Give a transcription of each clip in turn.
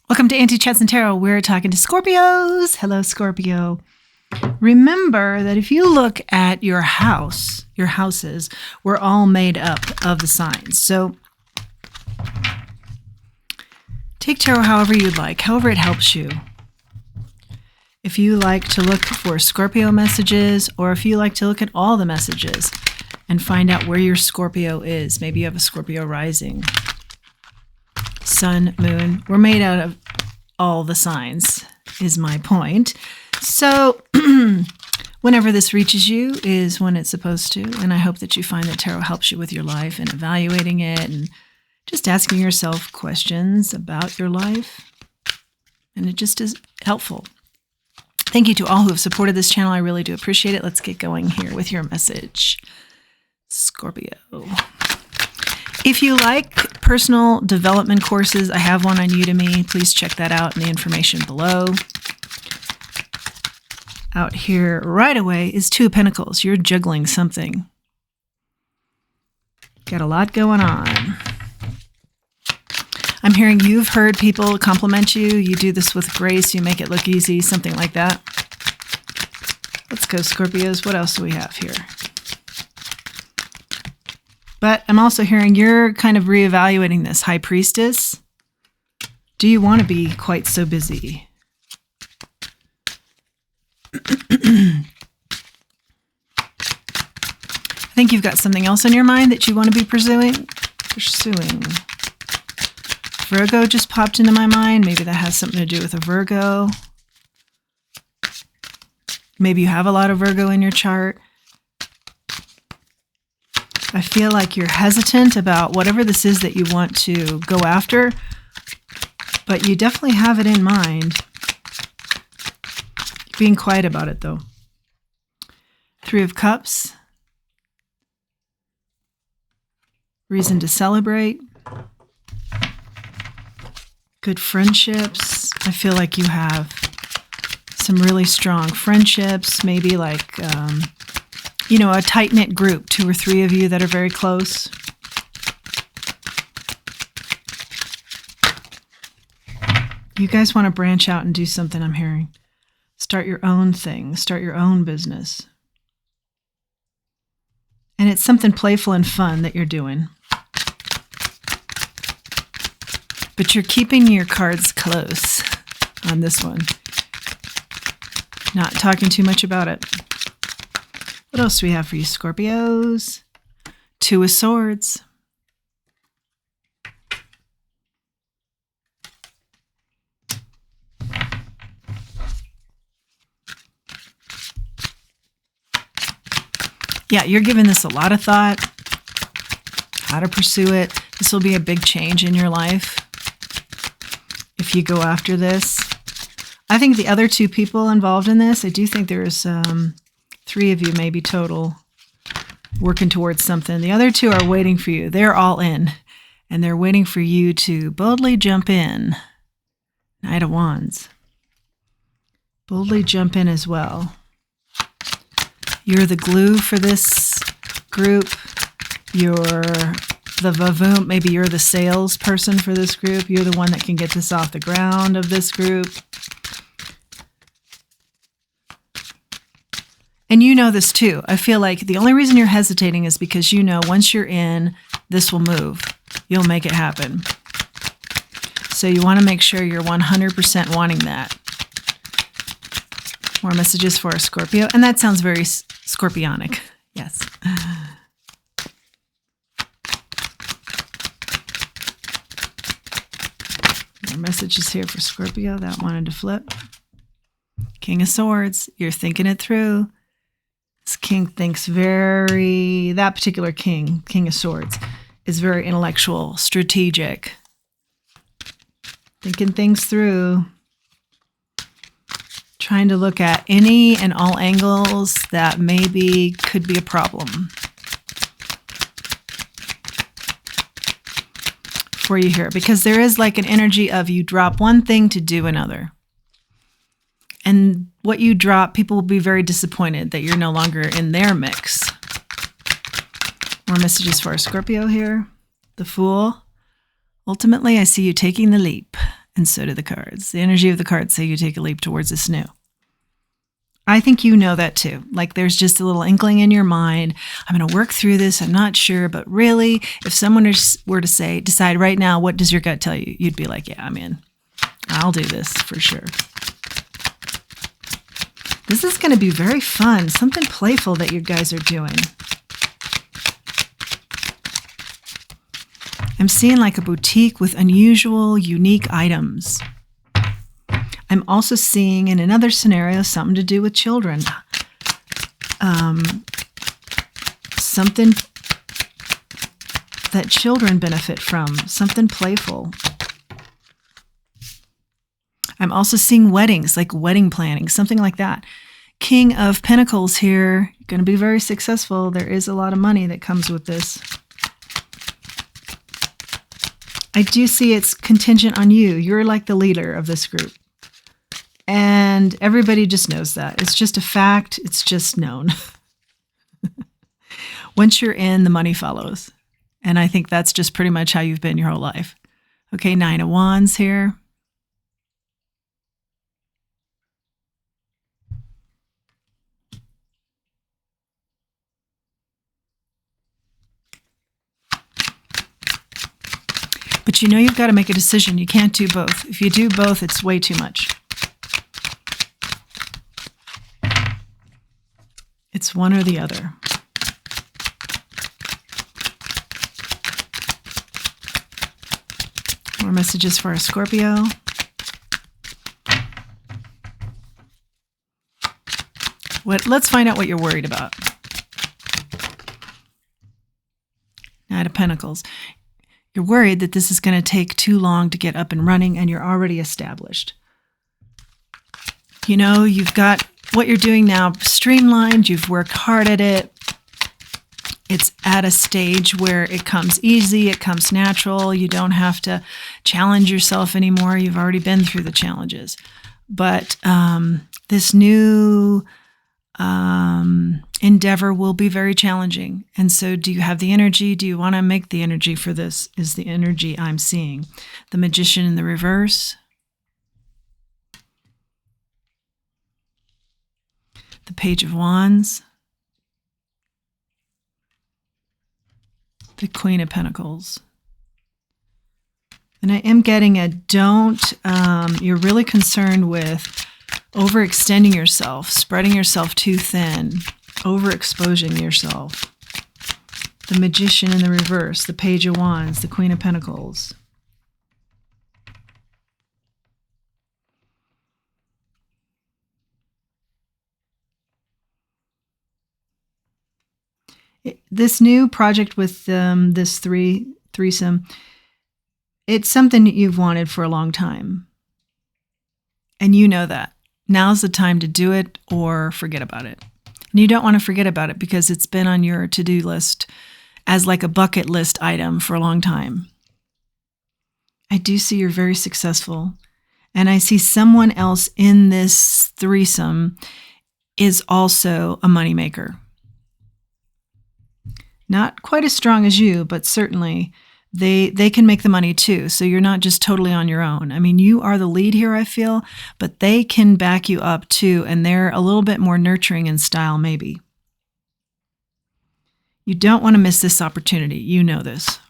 Welcome to Auntie Chats and Tarot. We're talking to Scorpios. Hello, Scorpio. Remember that if you look at your house, your houses, we're all made up of the signs. So take tarot however you'd like, however it helps you. If you like to look for Scorpio messages, or if you like to look at all the messages and find out where your Scorpio is. Maybe you have a Scorpio rising. Sun, moon, we're made out of all the signs, is my point. So whenever this reaches you is when it's supposed to, and I hope that you find that tarot helps you with your life and evaluating it and just asking yourself questions about your life, and it just is helpful. Thank you to all who have supported this channel. I really do appreciate it. Let's get going here with your message, Scorpio. If you like personal development courses, I have one on Udemy. Please check that out in the information below. Out here right away is Two of Pentacles. You're juggling something. Got a lot going on. I'm hearing you've heard people compliment you. You do this with grace. You make it look easy, something like that. Let's go, Scorpios. What else do we have here? But I'm also hearing you're kind of reevaluating this. High Priestess. Do you want to be quite so busy? I think you've got something else on your mind that you want to be pursuing. Virgo just popped into my mind. Maybe that has something to do with a Virgo. Maybe you have a lot of Virgo in your chart. I feel like you're hesitant about whatever this is that you want to go after, but you definitely have it in mind. Being quiet about it, though. Three of Cups. Reason to celebrate. Good friendships. I feel like you have some really strong friendships, maybe like a tight-knit group, 2 or 3 of you that are very close. You guys want to branch out and do something, I'm hearing. Start your own thing. Start your own business. And it's something playful and fun that you're doing. But you're keeping your cards close on this one. Not talking too much about it. What else do we have for you, Scorpios? 2 of Swords. Yeah, you're giving this a lot of thought, how to pursue it. This will be a big change in your life if you go after this. I think the other 2 people involved in this, I do think there's 3 of you maybe total working towards something. The other 2 are waiting for you. They're all in, and they're waiting for you to boldly jump in. Knight of Wands. Boldly jump in as well. You're the glue for this group. You're the vavoom. Maybe you're the salesperson for this group. You're the one that can get this off the ground of this group. And you know this too. I feel like the only reason you're hesitating is because you know once you're in, this will move. You'll make it happen. So you want to make sure you're 100% wanting that. More messages for a Scorpio. And that sounds very Scorpionic. Yes. More messages here for Scorpio. That wanted to flip. King of Swords. You're thinking it through. This king thinks that particular king, King of Swords, is very intellectual, strategic. Thinking things through. Trying to look at any and all angles that maybe could be a problem for you here. Because there is like an energy of you drop one thing to do another. And what you drop, people will be very disappointed that you're no longer in their mix. More messages for our Scorpio here. The Fool. Ultimately, I see you taking the leap. And so do the cards. The energy of the cards say you take a leap towards this new. I think you know that too. Like there's just a little inkling in your mind. I'm going to work through this. I'm not sure, but really, if someone were to say, decide right now, what does your gut tell you? You'd be like, yeah, I'm in. I'll do this for sure. This is going to be very fun. Something playful that you guys are doing. I'm seeing like a boutique with unusual, unique items. I'm also seeing in another scenario something to do with children. Something that children benefit from, something playful. I'm also seeing weddings, like wedding planning, something like that. King of Pentacles here, going to be very successful. There is a lot of money that comes with this. I do see it's contingent on you. You're like the leader of this group. And everybody just knows that. It's just a fact. It's just known. Once you're in, the money follows. And I think that's just pretty much how you've been your whole life. Okay, 9 of Wands here. But you know you've got to make a decision. You can't do both. If you do both, it's way too much. It's one or the other. More messages for a Scorpio. Let's find out what you're worried about. Knight of Pentacles. You're worried that this is going to take too long to get up and running, and you're already established. You know, you've got what you're doing now streamlined. You've worked hard at it. It's at a stage where it comes easy. It comes natural. You don't have to challenge yourself anymore. You've already been through the challenges. But this new endeavor will be very challenging. And so do you have the energy? Do you want to make the energy for this? Is the energy I'm seeing. The Magician in the reverse. The Page of Wands. The Queen of Pentacles. And I am getting a you're really concerned with overextending yourself, spreading yourself too thin, overexposing yourself. The Magician in the reverse, the Page of Wands, the Queen of Pentacles. This new project with this threesome, it's something that you've wanted for a long time. And you know that. Now's the time to do it or forget about it. And you don't want to forget about it because it's been on your to-do list as like a bucket list item for a long time. I do see you're very successful. And I see someone else in this threesome is also a moneymaker. Not quite as strong as you, but certainly they can make the money too. So you're not just totally on your own. I mean, you are the lead here, I feel, but they can back you up too. And they're a little bit more nurturing in style, maybe. You don't want to miss this opportunity. You know this.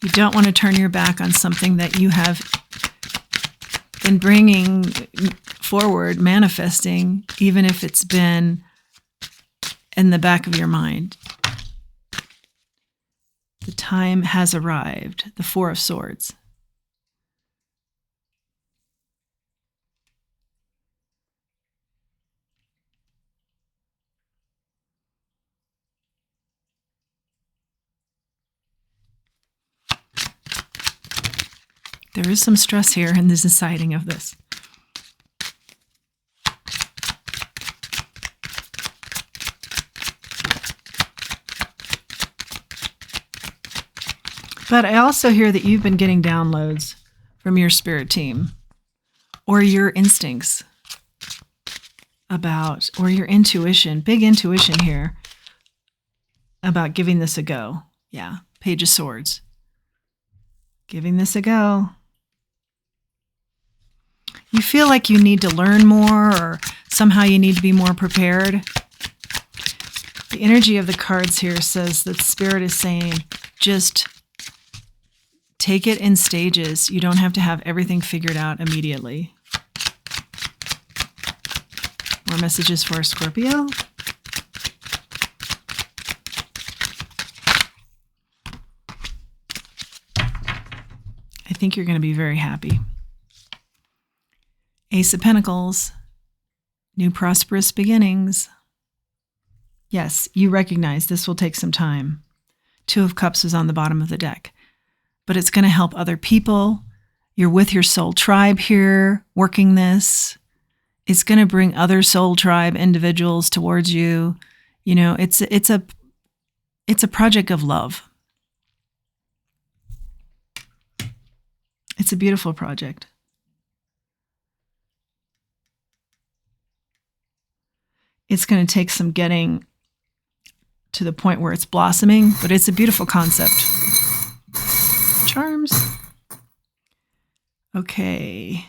You don't want to turn your back on something that you have been bringing forward, manifesting, even if it's been in the back of your mind. The time has arrived. The Four of Swords. There is some stress here in the deciding of this. But I also hear that you've been getting downloads from your spirit team or your instincts about, or your intuition, big intuition here about giving this a go. Yeah. Page of Swords. Giving this a go. You feel like you need to learn more, or somehow you need to be more prepared. The energy of the cards here says that Spirit is saying, just take it in stages. You don't have to have everything figured out immediately. More messages for Scorpio. I think you're going to be very happy. Ace of Pentacles, new prosperous beginnings. Yes, you recognize this will take some time. Two of Cups is on the bottom of the deck, but it's going to help other people. You're with your soul tribe here, working this. It's going to bring other soul tribe individuals towards you. You know, it's a project of love. It's a beautiful project. It's going to take some getting to the point where it's blossoming, but it's a beautiful concept. Charms. Okay.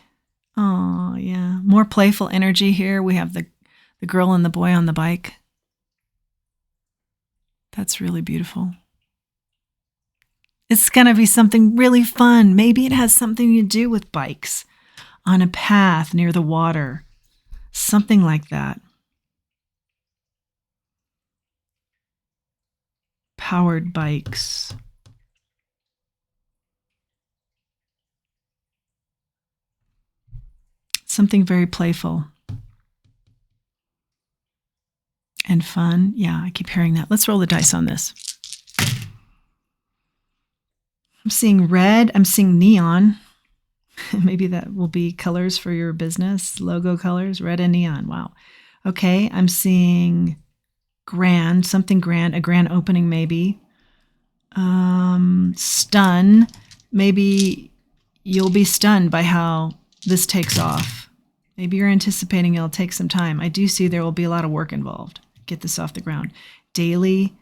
Oh, yeah. More playful energy here. We have the girl and the boy on the bike. That's really beautiful. It's going to be something really fun. Maybe it has something to do with bikes on a path near the water. Something like that. Powered bikes. Something very playful and fun. Yeah, I keep hearing that. Let's roll the dice on this. I'm seeing red. I'm seeing neon. Maybe that will be colors for your business, logo colors, red and neon. Wow. Okay, I'm seeing grand, something grand, a grand opening maybe. Stun. Maybe you'll be stunned by how this takes off. Maybe you're anticipating it'll take some time. I do see there will be a lot of work involved. Get this off the ground. Daily.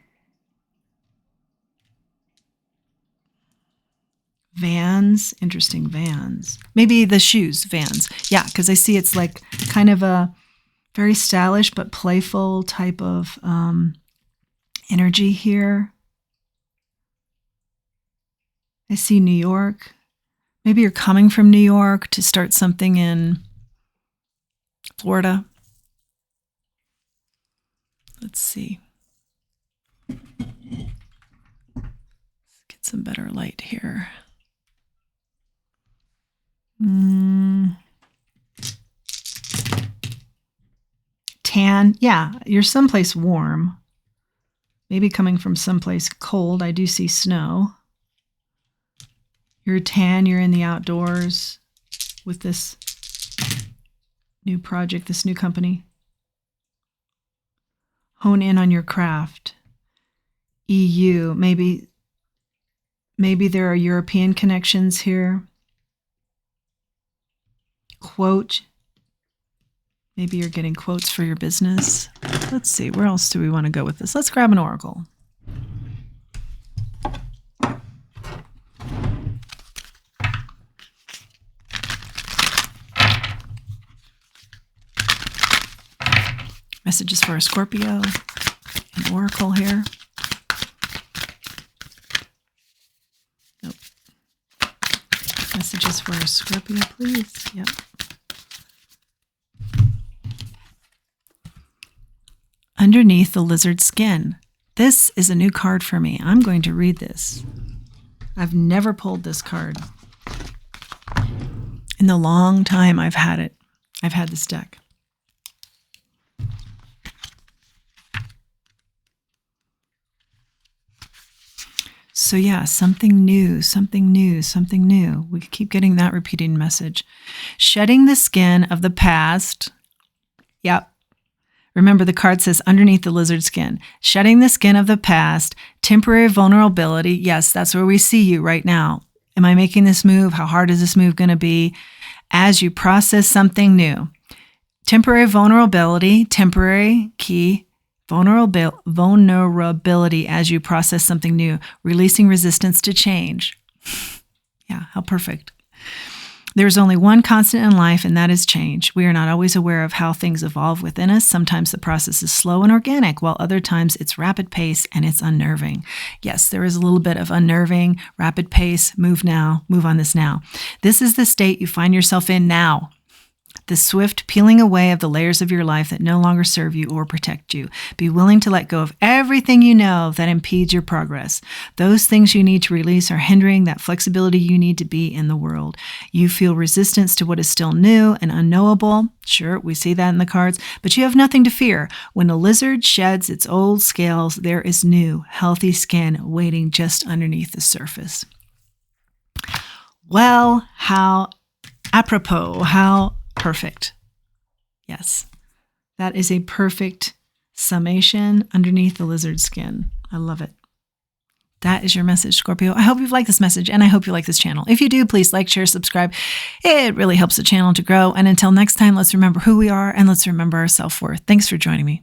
Vans. Interesting, Vans. Maybe the shoes, Vans. Yeah, because I see it's like kind of a very stylish but playful type of energy here. I see New York. Maybe you're coming from New York to start something in Florida. Let's see. Let's get some better light here. Tan. Yeah, you're someplace warm. Maybe coming from someplace cold. I do see snow. You're tan. You're in the outdoors with this new project, this new company. Hone in on your craft. EU. Maybe there are European connections here. Quote. Maybe you're getting quotes for your business. Let's see, where else do we want to go with this? Let's grab an oracle. Messages for a Scorpio. An oracle here. Nope. Messages for a Scorpio, please. Yep. Underneath the lizard skin. This is a new card for me. I'm going to read this. I've never pulled this card. In the long time I've had this deck. So yeah, something new, something new, something new. We keep getting that repeating message. Shedding the skin of the past. Yep. Remember, the card says underneath the lizard skin. Shedding the skin of the past, temporary vulnerability. Yes, that's where we see you right now. Am I making this move? How hard is this move going to be? As you process something new. Temporary vulnerability, temporary key, vulnerability as you process something new, releasing resistance to change. Yeah, how perfect. There's only one constant in life, and that is change. We are not always aware of how things evolve within us. Sometimes the process is slow and organic, while other times it's rapid pace and it's unnerving. Yes, there is a little bit of unnerving, rapid pace, move now, move on this now. This is the state you find yourself in now. The swift peeling away of the layers of your life that no longer serve you or protect you. Be willing to let go of everything you know that impedes your progress. Those things you need to release are hindering that flexibility you need to be in the world. You feel resistance to what is still new and unknowable. Sure, we see that in the cards, but you have nothing to fear. When a lizard sheds its old scales, there is new, healthy skin waiting just underneath the surface. Well, how apropos, how perfect. Yes, that is a perfect summation underneath the lizard skin. I love it. That is your message, Scorpio. I hope you've liked this message, and I hope you like this channel. If you do, please like, share, subscribe. It really helps the channel to grow. And until next time, let's remember who we are and let's remember our self-worth. Thanks for joining me.